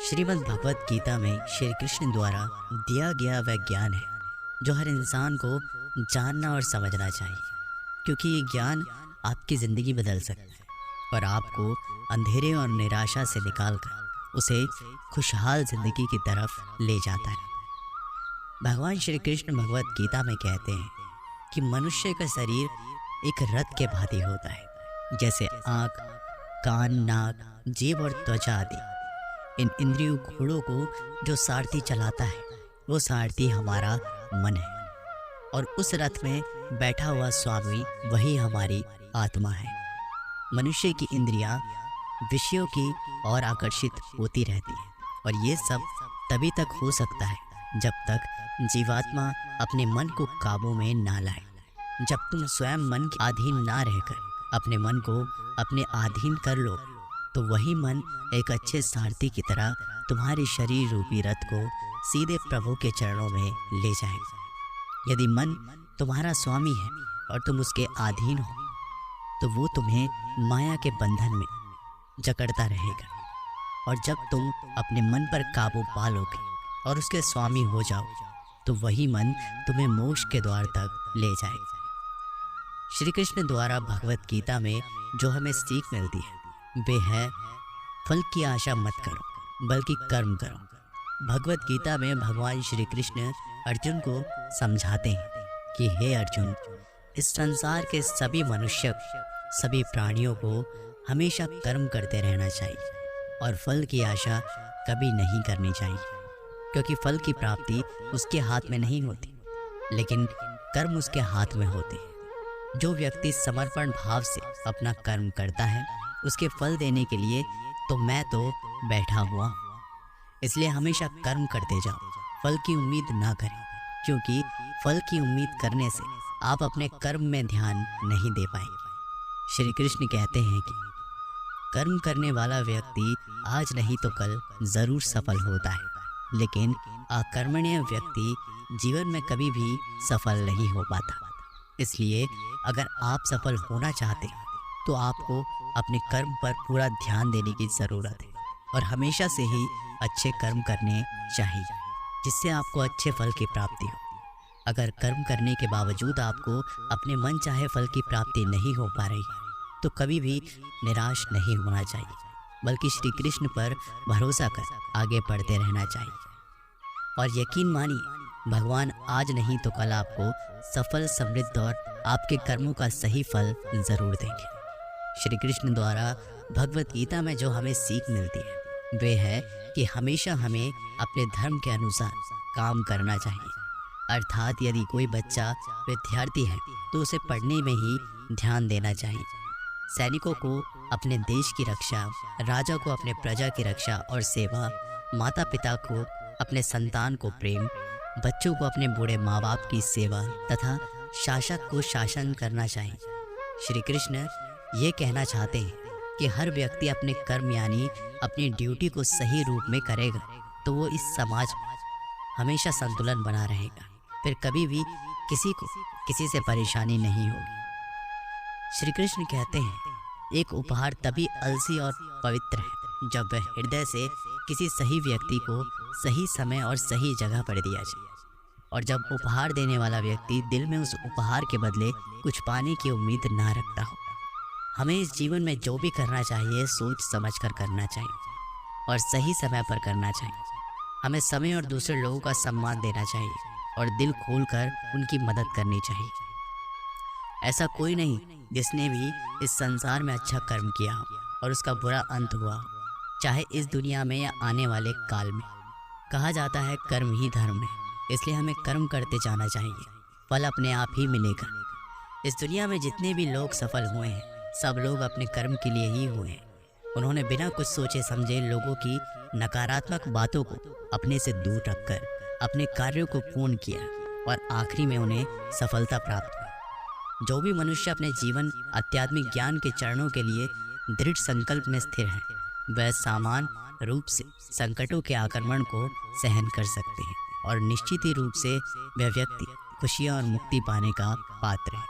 श्रीमद् भगवत गीता में श्री कृष्ण द्वारा दिया गया वह ज्ञान है जो हर इंसान को जानना और समझना चाहिए, क्योंकि ये ज्ञान आपकी ज़िंदगी बदल सकता है और आपको अंधेरे और निराशा से निकालकर उसे खुशहाल ज़िंदगी की तरफ ले जाता है। भगवान श्री कृष्ण भगवत गीता में कहते हैं कि मनुष्य का शरीर एक रथ के भांति होता है, जैसे आँख, कान, नाक, जीभ और त्वचा आदि इन इंद्रियों घोड़ों को जो सारथी चलाता है वो सारथी हमारा मन है और उस रथ में बैठा हुआ स्वामी वही हमारी आत्मा है। मनुष्य की इंद्रियां विषयों की ओर आकर्षित होती रहती है और ये सब तभी तक हो सकता है जब तक जीवात्मा अपने मन को काबू में ना लाए। जब तुम स्वयं मन के अधीन ना रहकर अपने मन को अपने अधीन कर लो तो वही मन एक अच्छे सारथी की तरह तुम्हारे शरीर रूपी रथ को सीधे प्रभु के चरणों में ले जाएगा। यदि मन तुम्हारा स्वामी है और तुम उसके अधीन हो तो वो तुम्हें माया के बंधन में जकड़ता रहेगा, और जब तुम अपने मन पर काबू पा लोगे और उसके स्वामी हो जाओ तो वही मन तुम्हें मोक्ष के द्वार तक ले जाएगा। श्री कृष्ण द्वारा भगवत गीता में जो हमें सीख मिलती है वे है फल की आशा मत करो बल्कि कर्म करो। भगवत गीता में भगवान श्री कृष्ण अर्जुन को समझाते हैं कि हे अर्जुन, इस संसार के सभी मनुष्य, सभी प्राणियों को हमेशा कर्म करते रहना चाहिए और फल की आशा कभी नहीं करनी चाहिए, क्योंकि फल की प्राप्ति उसके हाथ में नहीं होती लेकिन कर्म उसके हाथ में होते हैं। जो व्यक्ति समर्पण भाव से अपना कर्म करता है उसके फल देने के लिए तो मैं तो बैठा हुआ हूँ। इसलिए हमेशा कर्म करते जाओ, फल की उम्मीद ना करें, क्योंकि फल की उम्मीद करने से आप अपने कर्म में ध्यान नहीं दे पाएंगे। श्री कृष्ण कहते हैं कि कर्म करने वाला व्यक्ति आज नहीं तो कल जरूर सफल होता है, लेकिन अकर्मण्य व्यक्ति जीवन में कभी भी सफल नहीं हो पाता। इसलिए अगर आप सफल होना चाहते हैं तो आपको अपने कर्म पर पूरा ध्यान देने की ज़रूरत है और हमेशा से ही अच्छे कर्म करने चाहिए, जिससे आपको अच्छे फल की प्राप्ति हो। अगर कर्म करने के बावजूद आपको अपने मन चाहे फल की प्राप्ति नहीं हो पा रही तो कभी भी निराश नहीं होना चाहिए, बल्कि श्री कृष्ण पर भरोसा कर आगे बढ़ते रहना चाहिए। और यकीन मानिए, भगवान आज नहीं तो कल आपको सफल, समृद्ध और आपके कर्मों का सही फल ज़रूर देंगे। श्री कृष्ण द्वारा भगवत गीता में जो हमें सीख मिलती है वे है कि हमेशा हमें अपने धर्म के अनुसार काम करना चाहिए। अर्थात यदि कोई बच्चा विद्यार्थी है तो उसे पढ़ने में ही ध्यान देना चाहिए। सैनिकों को अपने देश की रक्षा, राजा को अपने प्रजा की रक्षा और सेवा, माता पिता को अपने संतान को प्रेम, बच्चों को अपने बूढ़े माँ बाप की सेवा तथा शासक को शासन करना चाहिए। श्री कृष्ण ये कहना चाहते हैं कि हर व्यक्ति अपने कर्म यानी अपनी ड्यूटी को सही रूप में करेगा तो वो इस समाज में हमेशा संतुलन बना रहेगा, फिर कभी भी किसी को किसी से परेशानी नहीं होगी। श्री कृष्ण कहते हैं एक उपहार तभी अलसी और पवित्र है जब वह हृदय से किसी सही व्यक्ति को सही समय और सही जगह पर दिया जाए, और जब उपहार देने वाला व्यक्ति दिल में उस उपहार के बदले कुछ पाने की उम्मीद ना रखता हो। हमें इस जीवन में जो भी करना चाहिए सोच समझ कर करना चाहिए और सही समय पर करना चाहिए। हमें समय और दूसरे लोगों का सम्मान देना चाहिए और दिल खोलकर उनकी मदद करनी चाहिए। ऐसा कोई नहीं जिसने भी इस संसार में अच्छा कर्म किया हो और उसका बुरा अंत हुआ हो, चाहे इस दुनिया में या आने वाले काल में। कहा जाता है कर्म ही धर्म है, इसलिए हमें कर्म करते जाना चाहिए, फल अपने आप ही मिलेगा। इस दुनिया में जितने भी लोग सफल हुए हैं सब लोग अपने कर्म के लिए ही हुए हैं। उन्होंने बिना कुछ सोचे समझे लोगों की नकारात्मक बातों को अपने से दूर रखकर अपने कार्यों को पूर्ण किया और आखिरी में उन्हें सफलता प्राप्त हुई। जो भी मनुष्य अपने जीवन आध्यात्मिक ज्ञान के चरणों के लिए दृढ़ संकल्प में स्थिर है वह सामान्य रूप से संकटों के आक्रमण को सहन कर सकते हैं और निश्चित ही रूप से वह व्यक्ति खुशियाँ और मुक्ति पाने का पात्र है।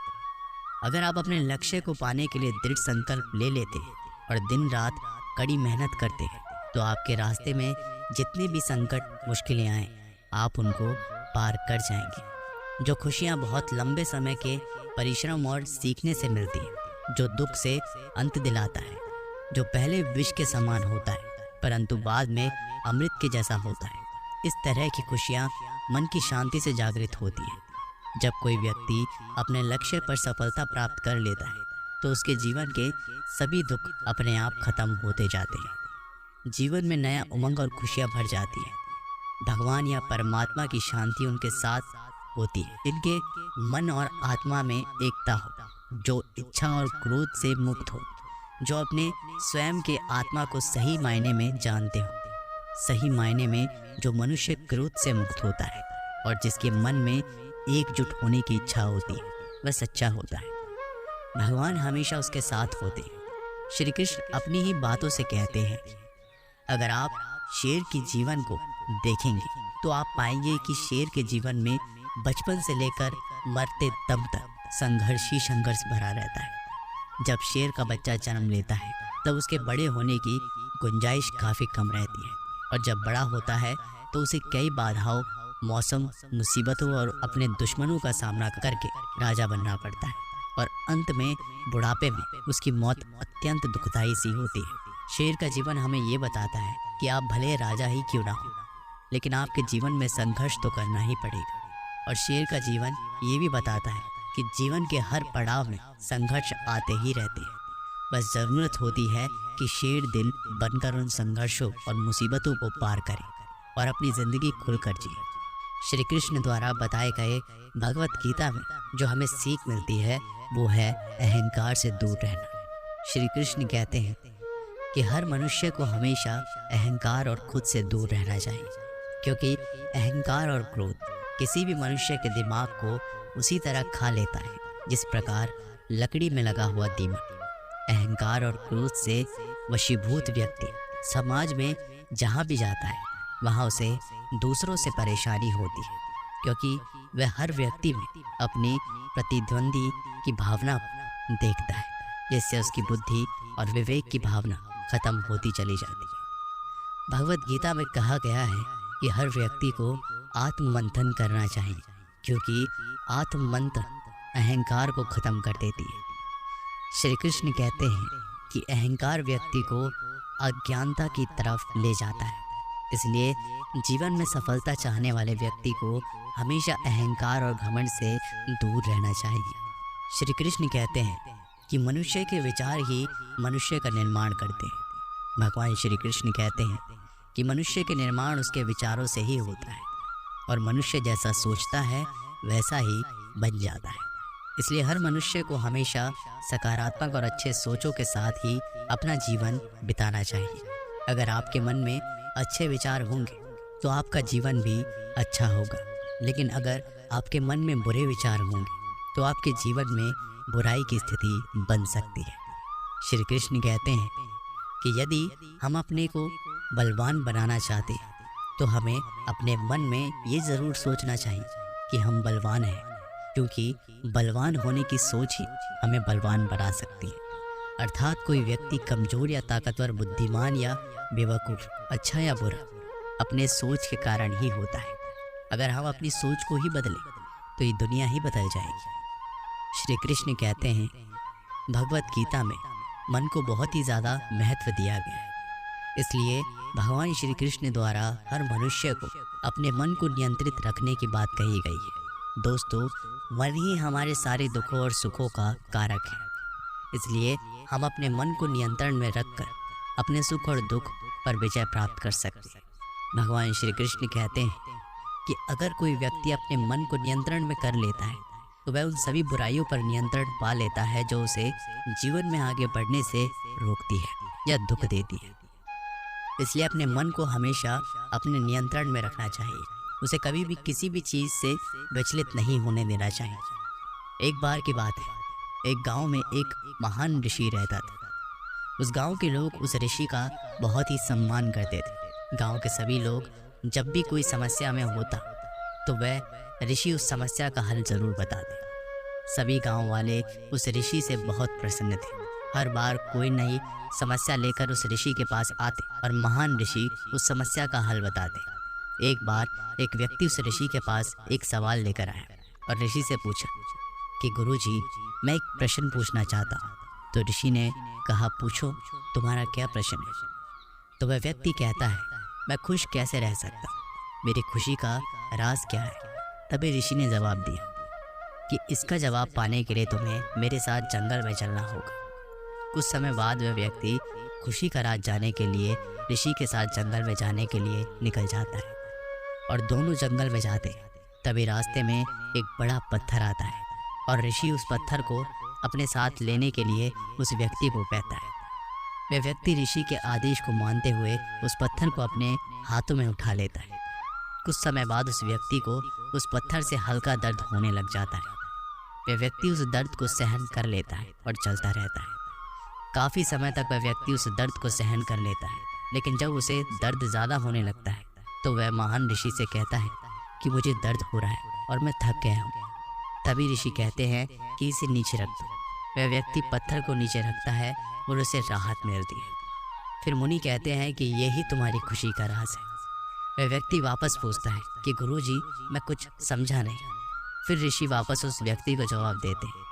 अगर आप अपने लक्ष्य को पाने के लिए दृढ़ संकल्प ले लेते हैं और दिन रात कड़ी मेहनत करते हैं तो आपके रास्ते में जितने भी संकट मुश्किलें आए आप उनको पार कर जाएंगे। जो खुशियाँ बहुत लंबे समय के परिश्रम और सीखने से मिलती है, जो दुख से अंत दिलाता है, जो पहले विष के समान होता है परंतु बाद में अमृत के जैसा होता है, इस तरह की खुशियाँ मन की शांति से जागृत होती है। जब कोई व्यक्ति अपने लक्ष्य पर सफलता प्राप्त कर लेता है तो उसके जीवन के सभी दुख अपने आप खत्म होते जाते हैं। जीवन में नया उमंग और खुशियाँ भर जाती है। भगवान या परमात्मा की शांति उनके साथ होती है, इनके मन और आत्मा में एकता हो, जो इच्छा और क्रोध से मुक्त हो, जो अपने स्वयं के आत्मा को सही मायने में जानते हो। सही मायने में जो मनुष्य क्रोध से मुक्त होता है और जिसके मन में एकजुट होने की इच्छा होती है, वह सच्चा होता है। भगवान हमेशा उसके साथ होते हैं। श्री कृष्ण अपनी ही बातों से कहते हैं, अगर आप शेर के जीवन को देखेंगे तो आप पाएंगे कि शेर के जीवन में बचपन से लेकर मरते दम तक संघर्ष ही संघर्ष भरा रहता है। जब शेर का बच्चा जन्म लेता है तब उसके बड़े होने की गुंजाइश काफ़ी कम रहती है और जब बड़ा होता है तो उसे कई बाधाओं, मौसम, मुसीबतों और अपने दुश्मनों का सामना करके राजा बनना पड़ता है और अंत में बुढ़ापे में उसकी मौत अत्यंत दुखदाई सी होती है। शेर का जीवन हमें ये बताता है कि आप भले राजा ही क्यों ना हो, लेकिन आपके जीवन में संघर्ष तो करना ही पड़ेगा। और शेर का जीवन ये भी बताता है कि जीवन के हर पड़ाव में संघर्ष आते ही रहते हैं, बस ज़रूरत होती है कि शेर दिल बनकर उन संघर्षों और मुसीबतों को पार करे और अपनी ज़िंदगी खुलकर जिए। श्री कृष्ण द्वारा बताए गए भगवत गीता में जो हमें सीख मिलती है वो है अहंकार से दूर रहना। श्री कृष्ण कहते हैं कि हर मनुष्य को हमेशा अहंकार और खुद से दूर रहना चाहिए, क्योंकि अहंकार और क्रोध किसी भी मनुष्य के दिमाग को उसी तरह खा लेता है जिस प्रकार लकड़ी में लगा हुआ दीमक। अहंकार और क्रोध से वशीभूत व्यक्ति समाज में जहाँ भी जाता है वहाँ उसे दूसरों से परेशानी होती है, क्योंकि वह हर व्यक्ति में अपनी प्रतिद्वंदी की भावना देखता है, जिससे उसकी बुद्धि और विवेक की भावना खत्म होती चली जाती है। भगवत गीता में कहा गया है कि हर व्यक्ति को आत्ममंथन करना चाहिए, क्योंकि आत्ममंथन अहंकार को खत्म कर देती है। श्री कृष्ण कहते हैं कि अहंकार व्यक्ति को अज्ञानता की तरफ ले जाता है, इसलिए जीवन में सफलता चाहने वाले व्यक्ति को हमेशा अहंकार और घमंड से दूर रहना चाहिए। श्री कृष्ण कहते हैं कि मनुष्य के विचार ही मनुष्य का निर्माण करते हैं। भगवान श्री कृष्ण कहते हैं कि मनुष्य के निर्माण उसके विचारों से ही होता है और मनुष्य जैसा सोचता है वैसा ही बन जाता है। इसलिए हर मनुष्य को हमेशा सकारात्मक और अच्छे सोचों के साथ ही अपना जीवन बिताना चाहिए। अगर आपके मन में अच्छे विचार होंगे तो आपका जीवन भी अच्छा होगा, लेकिन अगर आपके मन में बुरे विचार होंगे तो आपके जीवन में बुराई की स्थिति बन सकती है। श्री कृष्ण कहते हैं कि यदि हम अपने को बलवान बनाना चाहते हैं तो हमें अपने मन में ये ज़रूर सोचना चाहिए कि हम बलवान हैं, क्योंकि बलवान होने की सोच ही हमें बलवान बना सकती है। अर्थात कोई व्यक्ति कमज़ोर या ताकतवर, बुद्धिमान या बेवकूफ़, अच्छा या बुरा अपने सोच के कारण ही होता है। अगर हम अपनी सोच को ही बदलें तो ये दुनिया ही बदल जाएगी। श्री कृष्ण कहते हैं भगवत गीता में मन को बहुत ही ज़्यादा महत्व दिया गया है, इसलिए भगवान श्री कृष्ण द्वारा हर मनुष्य को अपने मन को नियंत्रित रखने की बात कही गई है। दोस्तों, मन ही हमारे सारे दुखों और सुखों का कारक है, इसलिए हम अपने मन को नियंत्रण में रखकर अपने सुख और दुख पर विजय प्राप्त कर सकते हैं। भगवान श्री कृष्ण कहते हैं कि अगर कोई व्यक्ति अपने मन को नियंत्रण में कर लेता है तो वह उन सभी बुराइयों पर नियंत्रण पा लेता है जो उसे जीवन में आगे बढ़ने से रोकती है या दुख देती है। इसलिए अपने मन को हमेशा अपने नियंत्रण में रखना चाहिए, उसे कभी भी किसी भी चीज़ से विचलित नहीं होने देना चाहिए। एक बार की बात है, एक गांव में एक महान ऋषि रहता था। उस गांव के लोग उस ऋषि का बहुत ही सम्मान करते थे। गांव के सभी लोग जब भी कोई समस्या में होता तो वह ऋषि उस समस्या का हल ज़रूर बताते। सभी गांव वाले उस ऋषि से बहुत प्रसन्न थे हर बार कोई नई समस्या लेकर उस ऋषि के पास आते और महान ऋषि उस समस्या का हल बताते। एक बार एक व्यक्ति उस ऋषि के पास एक सवाल लेकर आया और ऋषि से पूछा कि गुरुजी, मैं एक प्रश्न पूछना चाहता हूँ। तो ऋषि ने कहा, पूछो, तुम्हारा क्या प्रश्न है? तो वह व्यक्ति कहता है, मैं खुश कैसे रह सकता हूँ, मेरी खुशी का राज क्या है? तभी ऋषि ने जवाब दिया कि इसका जवाब पाने के लिए तुम्हें मेरे साथ जंगल में चलना होगा। कुछ समय बाद वह व्यक्ति खुशी का राज जानने के लिए ऋषि के साथ जंगल में जाने के लिए निकल जाता है और दोनों जंगल में जाते हैं। तभी रास्ते में एक बड़ा पत्थर आता है और ऋषि उस पत्थर को अपने साथ लेने के लिए उस व्यक्ति को कहता है। वह व्यक्ति ऋषि के आदेश को मानते हुए उस पत्थर को अपने हाथों में उठा लेता है। कुछ समय बाद उस व्यक्ति को उस पत्थर से हल्का दर्द होने लग जाता है। वह व्यक्ति उस दर्द को सहन कर लेता है और चलता रहता है। काफ़ी समय तक वह व्यक्ति उस दर्द को सहन कर लेता है, लेकिन जब उसे दर्द ज़्यादा होने लगता है तो वह महान ऋषि से कहता है कि मुझे दर्द हो रहा है और मैं थक गया हूँ। तभी ऋषि कहते हैं कि इसे नीचे रख दो। वह व्यक्ति पत्थर को नीचे रखता है और उसे राहत मिलती है। फिर मुनि कहते हैं कि यही तुम्हारी खुशी का राज है। वह व्यक्ति वापस पूछता है कि गुरुजी, मैं कुछ समझा नहीं। फिर ऋषि वापस उस व्यक्ति को जवाब देते हैं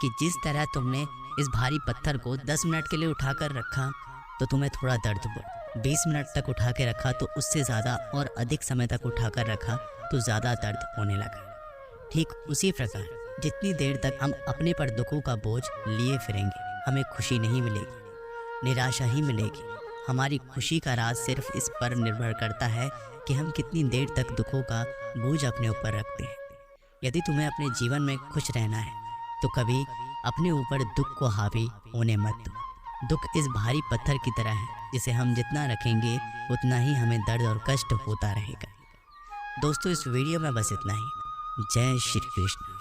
कि जिस तरह तुमने इस भारी पत्थर को 10 मिनट के लिए उठाकर रखा तो तुम्हें थोड़ा दर्द हुआ, 20 मिनट तक उठा के रखा तो उससे ज़्यादा, और अधिक समय तक उठाकर रखा तो ज़्यादा दर्द होने लगा। ठीक उसी प्रकार जितनी देर तक हम अपने पर दुखों का बोझ लिए फिरेंगे, हमें खुशी नहीं मिलेगी, निराशा ही मिलेगी। हमारी खुशी का राज सिर्फ इस पर निर्भर करता है कि हम कितनी देर तक दुखों का बोझ अपने ऊपर रखते हैं। यदि तुम्हें अपने जीवन में खुश रहना है तो कभी अपने ऊपर दुख को हावी होने मत दो। दुख इस भारी पत्थर की तरह है, जिसे हम जितना रखेंगे उतना ही हमें दर्द और कष्ट होता रहेगा। दोस्तों, इस वीडियो में बस इतना ही। जय श्री कृष्ण।